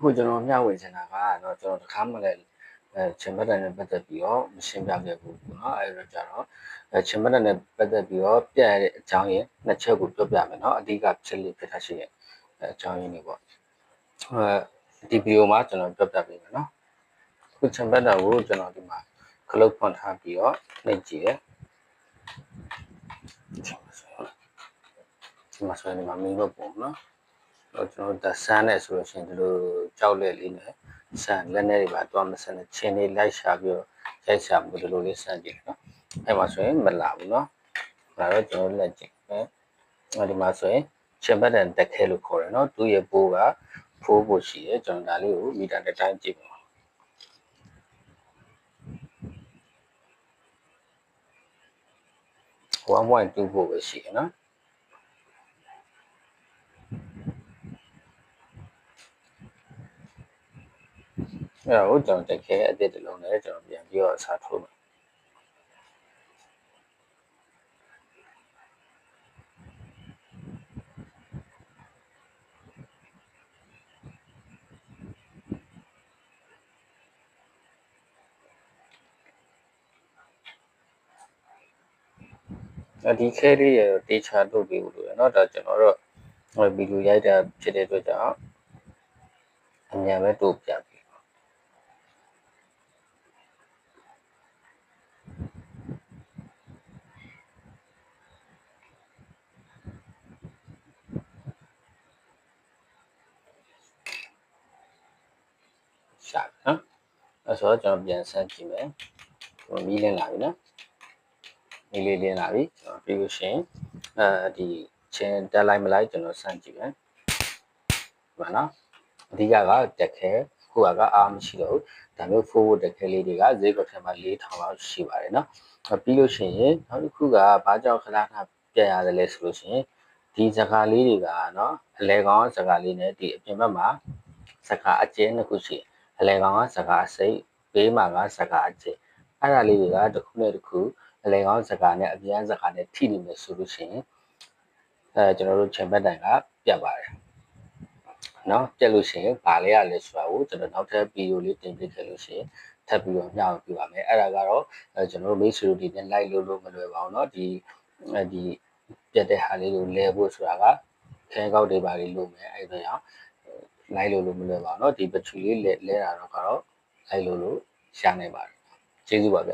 အခုကျွန်တော်မျှဝေချင်တာကတော့ကျွန်တော်တစ်ခါမှလည်းချင်းပတ်တဲ့နဲ့ပတ်သက်ပြီးတော့မရှင်းပြခဲ့ဘူးပေါ့နော်အဲ့တော့ကျတော့ချင်းပတ်တဲ့နဲ့ပတ်သက်ပြီးတော့ပြရတဲ့အကြောင်းရင်းနှစ်ချက်ကိုပြောပြမယ်နော်အဓိကဖြစ်လိဖြစ်တာရှိရဲ့အကြောင်းရင်းတွေပေါ့ဒီဗီဒီယိုမှာကျွန်တော်ပြောပြပေးမယ်နော်အခုချင်းပတ်တာကိုကျွန်တော်ဒီမှာခလုတ်ဖွင့်ထားပြီးတော့နှိပ်ကြည့်ရဒီမှာဆိုရင်ဒီမှာမင်းတို့ပုံနော်ကျွန်တော်ဒါဆန်းနဲ့ဆိုလို့ရှိရင်ဒီလိုကြောက်လက်လေးနဲ့ဆန်းလက်နဲ့တွေပါတော့မဆန်းနဲ့ချင်းလေးလိုက်ရှာပြီးတော့ရိုက်ရှာမှုဒီလိုလေးဆန်းကြည့်နော်အဲ့မှာဆိုရင်မလာဘူးနော်ဒါတော့ကျွန်တော်လက်ကြည့်မယ်ဒီမှာဆိုရင်ချင်းပတ်တဲ့တက်ခဲလို့ခေါ်တယ်နော်သူ့ရဲ့ပိုးကဖိုးဖို့ရှိတယ်ကျွန်တော်ဒါလေးကိုမီတာတစ်တိုင်းကြည့်ပါ1.2 ဖို့ပဲရှိတယ်နော်အဲ့တော့ကျွန်တော်တက်ခဲအတစ်တစ်လုံးနဲ့ကျွန်တော်ပြန်ပြီးတော့အစားထိုးမယ်ဒီခဲလေးရတေချာလုပ်ပြီးလို့ရနော်ဒါကျွန်တော်တို့ဗီဒီယိုရိုက်တာဖြစ်တဲ့အတွက်ကြောင့်အမြန်ပဲတို့ပြပြီရှာနော်အဲ့ဆိုတော့ကျွန်တော်ပြန်ဆန်းကြည့်မယ်မီးလင်းလာပြီနော်မီးလေးလင်းလာပြီကျွန်တော်ပြီးလို့ရှိရင်ဒီချင်းတက်လိုက်မလိုက်ကျွန်တော်ဆန်းကြည့်မယ်မှန်နော်အဓိကတက်ခဲခုကအားမရှိတော့ဘူးဒါမျိုး forward တက်ခဲလေးတွေကဈေးကွက်ထဲမှာ4000လောက်ရှိပါတယ်နော်ပြီးလို့ရှိရင်နောက်တစ်ခုကဘာကြောင့်ခဏခဏပြတ်ရတယ်လဲဆိုလို့ရှိရင်ဒီစကားလေးတွေကနော်အလဲကောင်စကားလေးနဲ့ဒီအပြင်ဘက်မှာစကားအကျဉ်းတစ်ခုရှိအလဲကောင်ကစကားစိတ်ဘေးမှာကစကားအကျဉ်းအဲ့ဒါလေးတွေကတစ်ခုနဲ့တစ်ခုအလဲကောင်စကားနဲ့အပြန်စကားနဲ့ထိနေမယ်ဆိုလို့ရှိရင်ကျွန်တော်တို့ချင်ဘက်တိုင်ကပြတ်ပါတယ်နော်ပြတ်လို့ရှိရင်ဘာလဲရလဲဆိုတာကိုကျွန်တော်နောက်ထပ်ဗီဒီယိုလေးတင်ပြခဲ့လို့ရှိရင်ထပ်ပြီးတော့မျှဝေပြပါမယ်အဲ့ဒါကတော့ကျွန်တော်တို့မိတ်ဆွေတို့ဒီနဲ့ like လို့မလွယ်ပါဘူးเนาะဒီပြတ်တဲ့ဟာလေးကိုလဲဖို့ဆိုတာကခဲကောက်တွေပါလေးလို့မယ်အဲ့ဒါကြောင့် like လို့မလွယ်ပါဘူးเนาะဒီ battery လေးလဲတာတော့like လို့ရှာနိုင်ပါတယ်ကျေးဇူးပါဗျ